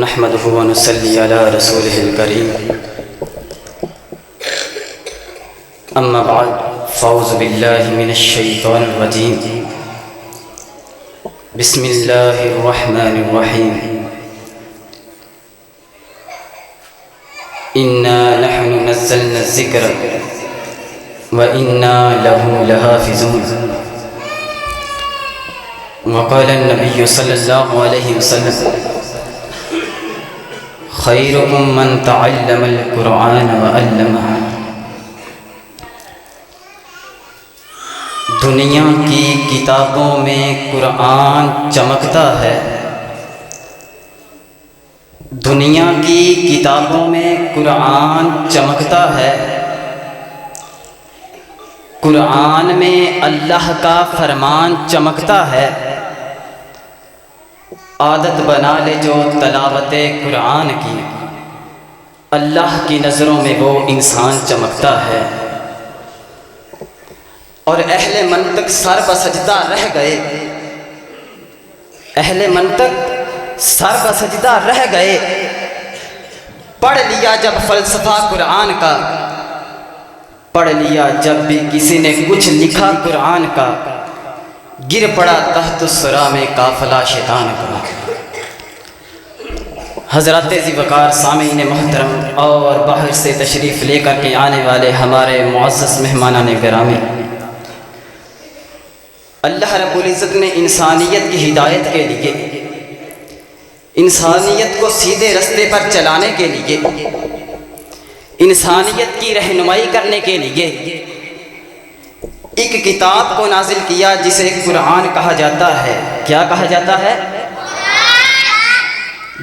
نحمده ونصلي على رسوله الكريم اما بعد فاعوذ بالله من الشيطان الرجيم بسم الله الرحمن الرحيم انا نحن نزلنا الذكر وانا له لحافظون وقال النبي صلى الله عليه وسلم خيركم من تعلم القرآن وعلمه۔ دنیا کی کتابوں میں قرآن چمکتا ہے، دنیا کی کتابوں میں قرآن چمکتا ہے، قرآن میں اللہ کا فرمان چمکتا ہے۔ عادت بنا لے جو تلاوت قرآن کی، اللہ کی نظروں میں وہ انسان چمکتا ہے۔ اور اہل منطق سر بسجدہ رہ گئے، اہل منطق سر بسجدہ رہ گئے۔ پڑھ لیا جب فلسفہ قرآن کا، پڑھ لیا جب بھی کسی نے کچھ لکھا قرآن کا، گر پڑا تحت الثری میں قافلہ شیطان کا۔ حضرات ذی وقار سامعین محترم اور باہر سے تشریف لے کر کے آنے والے ہمارے معزز مہمانان گرامی، اللہ رب العزت نے انسانیت کی ہدایت کے لیے، انسانیت کو سیدھے رستے پر چلانے کے لیے، انسانیت کی رہنمائی کرنے کے لیے ایک کتاب کو نازل کیا جسے قرآن کہا جاتا ہے۔ کیا کہا جاتا ہے؟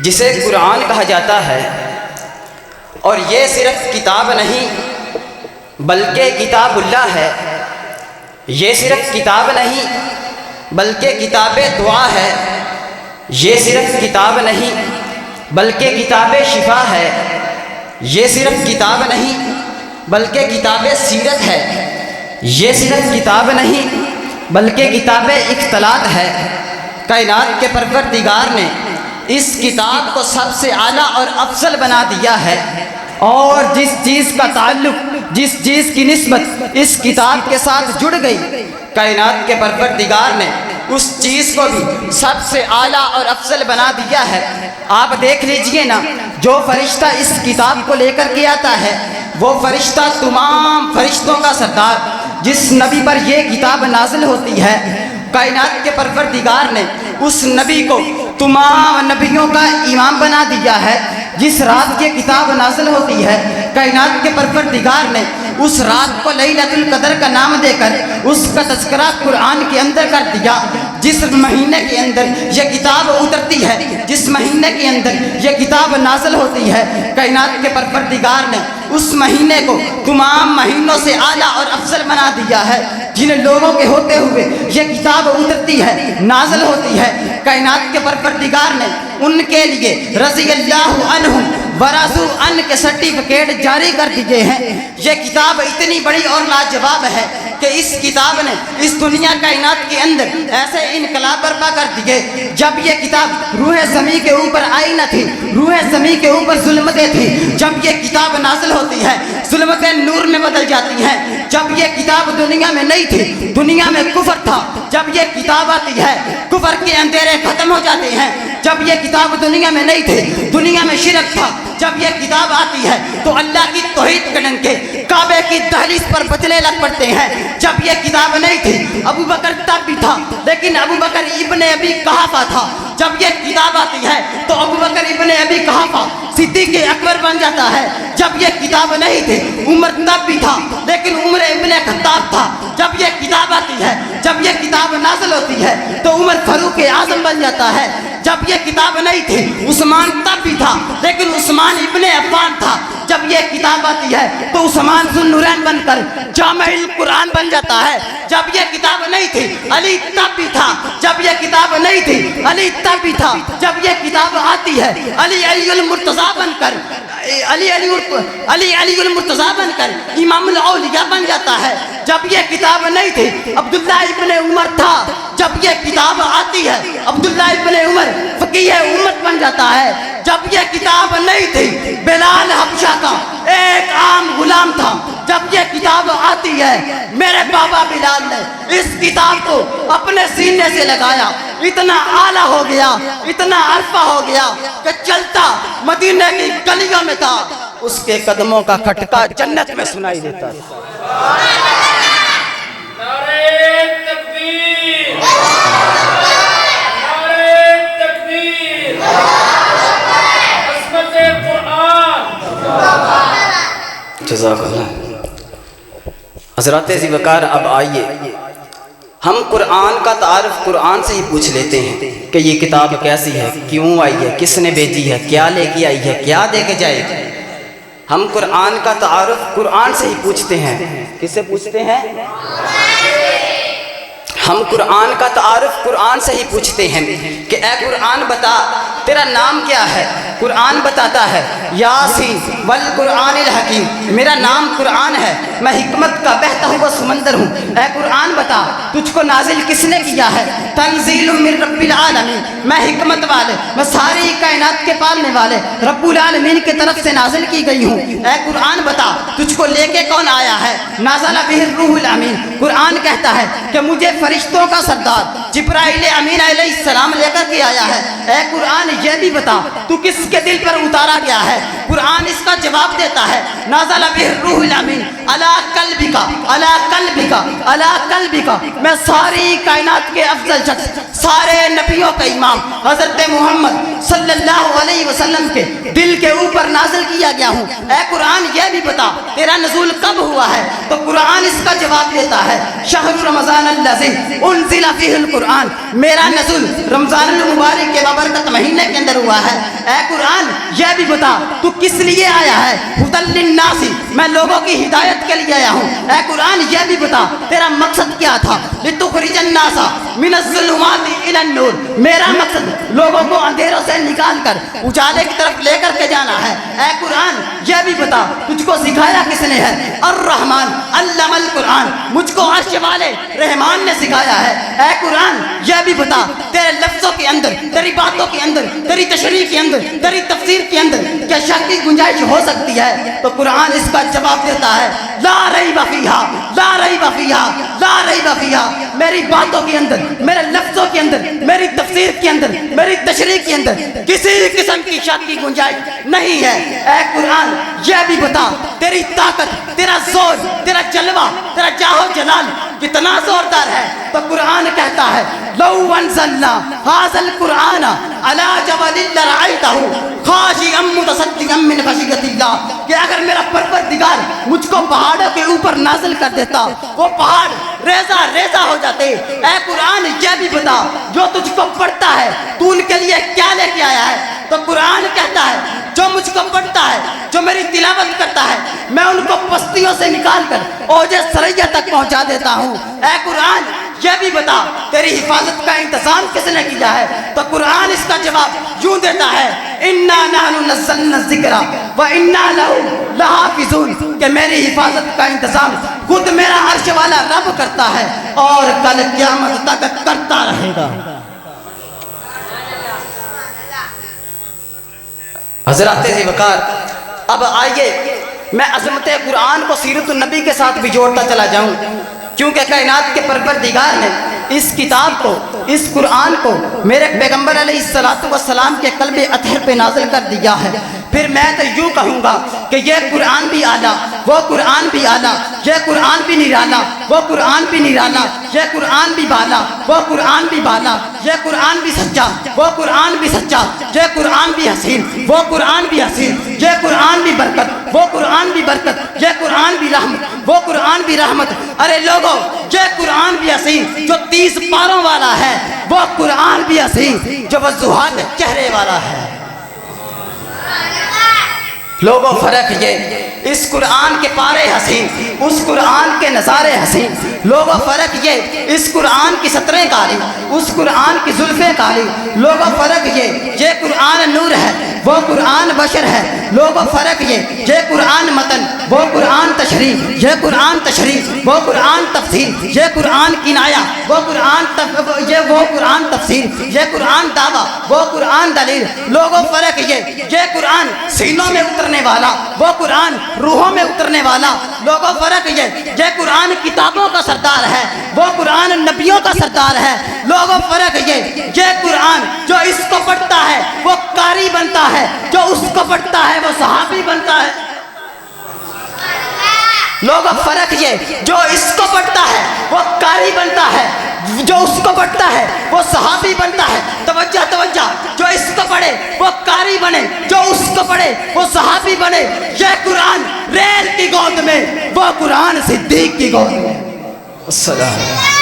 جسے قرآن کہا جاتا ہے۔ اور یہ صرف کتاب نہیں بلکہ کتاب اللہ ہے، یہ صرف کتاب نہیں بلکہ کتاب دعا ہے، یہ صرف کتاب نہیں بلکہ کتاب شفا ہے، یہ صرف کتاب نہیں بلکہ کتاب سیرت ہے، یہ صرف کتاب نہیں بلکہ کتاب اختلاط ہے۔ کائنات کے پروردگار نے اس کتاب کو سب سے اعلیٰ اور افضل بنا دیا ہے، اور جس چیز کا تعلق، جس چیز کی نسبت اس کتاب کے ساتھ جڑ گئی، کائنات کے پروردگار نے اس چیز کو بھی سب سے اعلیٰ اور افضل بنا دیا ہے۔ آپ دیکھ لیجئے نا، جو فرشتہ اس کتاب کو لے کر کے آتا ہے وہ فرشتہ تمام فرشتوں کا سردار، جس نبی پر یہ کتاب نازل ہوتی ہے، کائنات کے پروردگار نے اس نبی کو تمام نبیوں کا امام بنا دیا ہے۔ جس رات یہ کتاب نازل ہوتی ہے، کائنات کے پروردگار نے اس رات کو لیلۃ القدر کا نام دے کر اس کا تذکرہ قرآن کے اندر کر دیا۔ جس مہینے کے اندر یہ کتاب اترتی ہے، جس مہینے کے اندر یہ کتاب نازل ہوتی ہے، کائنات کے پروردگار نے اس مہینے کو تمام مہینوں سے اعلیٰ اور افضل بنا دیا ہے۔ جن لوگوں کے ہوتے ہوئے یہ کتاب اترتی ہے، نازل ہوتی ہے، کائنات کے پروردگار نے ان کے لیے رضی اللہ عنہم ورضوا عنہ کے سرٹیفکیٹ جاری کر دیے ہیں۔ یہ کتاب اتنی بڑی اور لاجواب ہے کہ اس کتاب نے اس دنیا کائنات کے اندر ایسے انقلاب برپا کر دیے۔ جب یہ کتاب روح زمین کے اوپر آئی نہ تھی، روح زمین کے اوپر ظلمتیں تھی، جب یہ کتاب نازل ہوتی ہے ظلمتیں نور میں بدل جاتی ہیں۔ جب یہ کتاب دنیا میں نہیں تھی، دنیا میں کفر تھا، جب یہ کتاب آتی ہے کفر کے اندھیرے ختم ہو جاتے ہیں۔ جب یہ کتاب دنیا میں نہیں تھی، دنیا میں شرک تھا، جب یہ کتاب آتی ہے تو اللہ کی توحید کے ڈنکے کعبے کی دہلیز پر بجنے لگ پڑتے ہیں۔ جب یہ کتاب نہیں تھی، ابو بکر تب بھی تھا لیکن ابو بکر ابن ابی قحافہ تھا۔ جب یہ کتاب آتی ہے تو ابو بکر ابن ابی قحافہ صدیق اکبر بن جاتا ہے۔ جب یہ کتاب نہیں تھی، عمر تب بھی تھا لیکن عمر ابن خطاب تھا۔ جب یہ کتاب آتی ہے، جب یہ کتاب نازل ہوتی ہے تو عمر فاروق اعظم بن جاتا ہے۔ جب یہ کتاب نہیں تھی، عثمان تب بھی تھا لیکن عثمان ابن عفان تھا۔ جب یہ کتاب آتی ہے تو عثمان ذو النورین بن کر جامع القرآن بن جاتا ہے۔ جب یہ کتاب نہیں تھی، علی تب بھی تھا۔ جب یہ کتاب نہیں تھی، علی تب بھی تھا۔ جب یہ کتاب آتی ہے، علی المرتضیٰ بن کر علی المرتضیٰ بن کر امام الاولیاء بن جاتا ہے. جب یہ کتاب نہیں تھی عبداللہ ابن عمر تھا. جب یہ کتاب آتی ہے عبداللہ ابن عمر فقیہ امت بن جاتا ہے. جب یہ کتاب نہیں تھی بلال حبشہ کا ایک عام غلام تھا. جب یہ کتاب آتی ہے میرے بابا بلال نے اس کتاب کو اپنے سینے سے لگایا, اتنا اعلیٰ ہو گیا, اتنا عرفہ ہو گیا کہ چلتا مدینے کی گلیوں میں تھا, اس کے قدموں کا کھٹکا جنت میں سنائی دیتا تھا. نعرہ تکبیر, نعرہ تکبیر, عظمت قرآن. جزاک اللہ. حضرات ذی وقار, اب آئیے ہم قرآن کا تعارف قرآن سے ہی پوچھ لیتے ہیں کہ یہ کتاب کیسی ہے, کیوں آئی ہے, کس نے بھیجی ہے, کیا لے کے آئی ہے, کیا دے کے جائے گی. ہم قرآن کا تعارف قرآن سے ہی پوچھتے ہیں. کس سے پوچھتے ہیں؟ ہم قرآن کا تعارف قرآن سے ہی پوچھتے ہیں کہ اے قرآن بتا تیرا نام کیا ہے. قرآن بتاتا ہے یاسین والقرآن الحکیم, میرا نام قرآن ہے, میں حکمت کا بہتا ہوا سمندر ہوں. اے قرآن بتا تجھ کو نازل کس نے کیا ہے. تنزیل من رب العالمین, میں حکمت والے, میں ساری کائنات کے پالنے والے رب العالمین کی طرف سے نازل کی گئی ہوں. اے قرآن بتا تجھ کو لے کے کون آیا ہے. نازل بہ الروح الامین, قرآن کہتا ہے کہ مجھے فرشتوں کا سردار جبرائیل امین علیہ السلام لے کر کے آیا ہے. اے قرآن یہ بھی بتا تو کس کے دل پر اتارا گیا ہے. قرآن اس کا جواب دیتا ہے نازل بہ الروح الامین علی قلبک علی قلبک علی قلبک, میں ساری کائنات کے افضل شخص, سارے نبیوں کا امام حضرت محمد صلی اللہ علیہ وسلم کے دل کے اوپر نازل کیا گیا ہوں. اے قرآن یہ بھی بتا تیرا نزول کب ہوا ہے. تو قرآن اس کا جواب دیتا ہے شہر رمضان الذی انزل فیہ القرآن, میرا نزول رمضان المبارک کے بابرکت مہینے کے اندر ہوا ہے. اے قرآن یہ بھی بتا تو کس لیے آیا ہے. ھدی للناس, میں لوگوں کی ہدایت کے لیے آیا ہوں. اے قرآن یہ بھی بتا تیرا مقصد کیا تھا. لتخرج الناس من الظلمات الی النور, میرا مقصد لوگوں کو اندھیروں سے نکال کر اجالے کی طرف لے کر کے جانا ہے. اے قرآن یہ بھی بتا تجھ کو سکھایا کس نے ہے. الرحمن علم القرآن, مجھ کو عرش والے رحمان نے سکھایا ہے. اے قرآن یہ بھی بتا تیرے لفظوں کے اندر, تیری باتوں کے اندر, تیری تشریح کے اندر, تیری تفسیر کے اندر کیا شک کی گنجائش ہو سکتی ہے. تو قرآن اس کا جواب دیتا ہے لا ریب فیہا لا ریب فیہا لا ریب فیہا, میری باتوں کے اندر, میرے لفظوں کے اندر, میری تفسیر کے اندر, میری تشریح کے اندر کسی قسم کی شک کی گنجائش نہیں ہے. اے قرآن یہ بھی بتا تیری طاقت, تیرا زور, تیرا جلوہ, تیرا جاہ و جلال کتنا زوردار ہے. تو قرآن کہتا ہے لو انزلنا ھذا القرآن علی جبل لرأیتہ خاشعا متصدعا من خشیۃ اللہ, کہ اگر میرا پروردگار مجھ کو پہاڑوں کے اوپر نازل کر دیتا وہ پہاڑ ریزہ ریزہ ہو جاتے. اے قرآن یہ بھی بتا جو تجھ کو پڑھتا ہے تو ان کے لیے کیا لے کے آیا ہے. تو قرآن کہتا ہے جو مجھ کو پڑھتا ہے, جو میری تلاوت کرتا ہے, میں ان کو پستیوں سے نکال کر اوج ثریا تک پہنچا دیتا ہوں. اے قرآن یہ بھی بتا تیری حفاظت کا انتظام کس نے کیا ہے. تو قرآن اس کا جواب یوں دیتا ہے انا نحن نزلنا الذکر وانا لہ لحافظون, کہ میری حفاظت کا انتظام خود میرا عرش والا رب کرتا ہے اور کل قیامت تک کرتا رہے گا. حضرات ذی وقار, اب آئیے میں عظمت قرآن کو سیرت النبی کے ساتھ بھی جوڑتا چلا جاؤں, کیونکہ کائنات کے پروردگار نے اس کتاب کو, اس قرآن کو میرے پیغمبر علیہ السلام کے قلب اطہر پہ نازل کر دیا ہے. پھر میں تو یوں کہوں گا کہ یہ قرآن بھی اعلیٰ, وہ قرآن بھی اعلیٰ, یہ قرآن بھی نرالا, وہ قرآن بھی نرالا, یہ قرآن بھی بالا, وہ قرآن بھی بالا, یہ قرآن بھی سچا, وہ قرآن بھی سچا, یہ قرآن بھی حسین, وہ قرآن بھی حسین, یہ قرآن بھی برکت, وہ قرآن بھی برکت, یہ قرآن بھی رحمت, وہ قرآن بھی رحمت. ارے لوگوں یہ قرآن بھی حسین جو 30 پاروں والا ہے, وہ قرآن بھی حسین جو وضوحات چہرے والا ہے. لوگوں فرق یہ اس قرآن کے پارے حسین, اس قرآن کے نظارے حسین. لوگوں فرق یہ اس قرآن کی سطریں کالی, اس قرآن کی زلفیں کالی. لوگوں فرق یہ قرآن نور ہے, وہ قرآن بشر ہے. لوگوں فرق یہ قرآن متن وہ قرآن تشریح, یہ قرآن تشریح وہ قرآن تفسیر, یہ قرآن کنایا وہ قرآن وہ قرآن تفسیر, یہ قرآن دعویٰ وہ قرآن دلیل. لوگوں فرق یہ قرآن سینوں میں اترنے والا وہ قرآن روحوں میں اترنے والا. لوگوں فرق یہ قرآن کتابوں کا سردار ہے وہ قرآن نبیوں کا سردار ہے. لوگوں فرق یہ قرآن جو اس کو پڑھتا ہے وہ قاری بنتا ہے, جو اس کو پڑھتا ہے وہ صحابی بنتا ہے. لوگوں فرق یہ جو اس کو پڑھتا ہے وہ قاری بنتا ہے, جو اس کو پڑھتا ہے وہ صحابی بنتا ہے. توجہ توجہ, جو اس کو پڑھے وہ قاری بنے, جو اس کو پڑھے وہ صحابی بنے. یہ قرآن ریل کی گود میں, وہ قرآن صدیق کی گود میں. السلام.